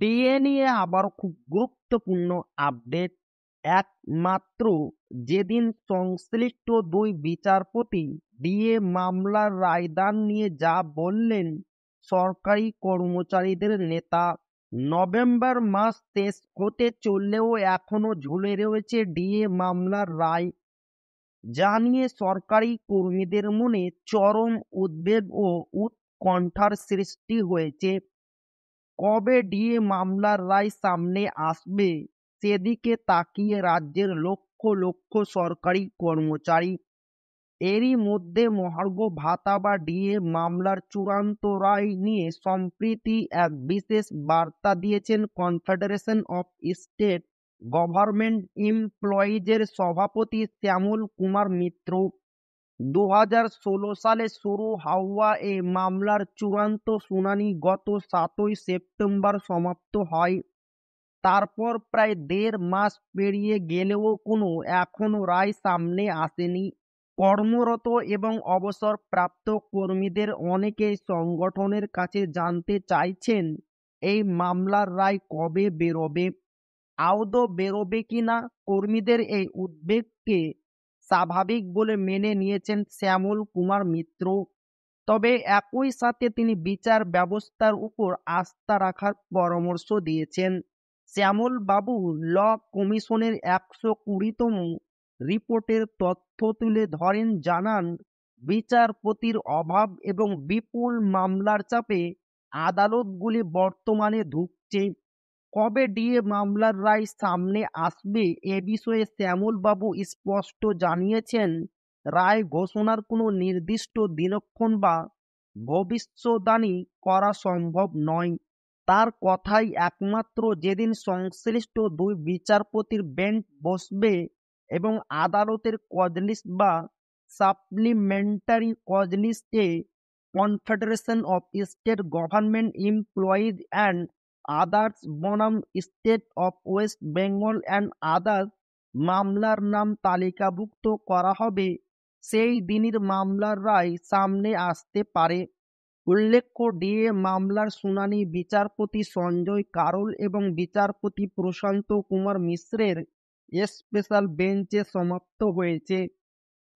DA নিয়ে আবার খুব গুরুত্বপূর্ণ আপডেট। একমাত্র যেদিন সংশ্লিষ্ট দুই বিচারপতি ডিএ মামলার রায়দান নিয়ে যা বললেন সরকারি কর্মচারীদের নেতা। নভেম্বর মাস শেষ হতে চললেও এখনো ঝুলে রয়েছে ডিএ মামলার রায়, যা নিয়ে সরকারি কর্মীদের মনে চরম উদ্বেগ ও উৎকণ্ঠার সৃষ্টি হয়েছে। কবে ডিএ মামলার রায় সামনে আসবে সেদিকে তাকিয়ে রাজ্যের লক্ষ লক্ষ সরকারি কর্মচারী। এরই মধ্যে মহার্ঘ ভাতা বা ডিএ মামলার চূড়ান্ত রায় নিয়ে সম্প্রতি এক বিশেষ বার্তা দিয়েছেন কনফেডারেশন অফ স্টেট গভর্নমেন্ট এমপ্লয়িজের সভাপতি শ্যামল কুমার মিত্র। 2016 সালে শুরু হওয়া এ মামলার চূড়ান্ত শুনানি গত 7 সেপ্টেম্বর সমাপ্ত হয়। তারপর প্রায় 1.5 মাস পেরিয়ে গেলেও এখনো রায় সামনে আসেনি। কর্মরত এবং অবসরপ্রাপ্ত কর্মীদের অনেকেই সংগঠনের কাছে জানতে চাইছেন এই মামলার রায় কবে বেরোবে, আদৌ বেরোবে কিনা। কর্মীদের এই উদ্বেগকে স্বাভাবিক বলে মেনে নিয়েছেন শ্যামল কুমার মিত্র। তবে একই সাথে তিনি বিচার ব্যবস্থার উপর আস্থা রাখার পরামর্শ দিয়েছেন। শ্যামল বাবু ল কমিশনের 120তম রিপোর্টের তথ্য তুলে ধরেন, জানান বিচারপতির অভাব এবং বিপুল মামলার চাপে আদালতগুলি বর্তমানে ধুঁকছে। কবে ডিএ মামলার রায় সামনে আসবে এ বিষয়ে শ্যামল বাবু স্পষ্ট জানিয়েছেন, রায় ঘোষণার কোনো নির্দিষ্ট দিনক্ষণ বা ভবিষ্যদ্বাণী করা সম্ভব নয়। তার কথাই একমাত্র যেদিন সংশ্লিষ্ট দুই বিচারপতির বেঞ্চ বসবে এবং আদালতের কজলিস্ট বা সাপ্লিমেন্টারি কজলিস্টে confederation of state government employees and others বনাম state of West Bengal and others মামলার নাম তালিকাভুক্ত করা হবে, সেই দিনের মামলার রায় সামনে আসতে পারে। উল্লেখ্য, ডিএ মামলার শুনানি বিচারপতি সঞ্জয় কারোল এবং বিচারপতি প্রশান্ত কুমার মিশ্রের স্পেশাল বেঞ্চে সমাপ্ত হয়েছে।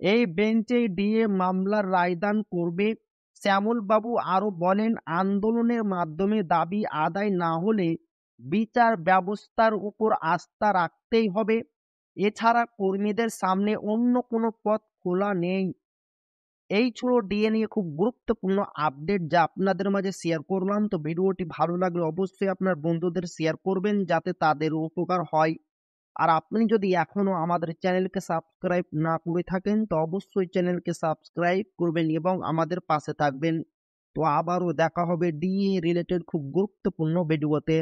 এই বেঞ্চেই ডিএ মামলার রায়দান করবে। শ্যামল বাবু আরো বলেন, আন্দোলনের মাধ্যমে দাবি আদায় না হলে বিচার ব্যবস্থার উপর আস্থা রাখতেই হবে। এছাড়া কর্মীদের সামনে অন্য কোনো পথ খোলা নেই। এই ছিল ডিএ নিয়ে খুব গুরুত্বপূর্ণ আপডেট, যা আপনাদের মাঝে শেয়ার করলাম। তো ভিডিওটি ভালো লাগলে অবশ্যই আপনার বন্ধুদের শেয়ার করবেন যাতে তাদের উপকার হয়। আর আপনি যদি এখনো আমাদের চ্যানেলকে সাবস্ক্রাইব না করে থাকেন তো অবশ্যই চ্যানেলকে সাবস্ক্রাইব করবেন এবং আমাদের পাশে থাকবেন। তো আবারও দেখা হবে ডিএ রিলেটেড খুব গুরুত্বপূর্ণ ভিডিওতে।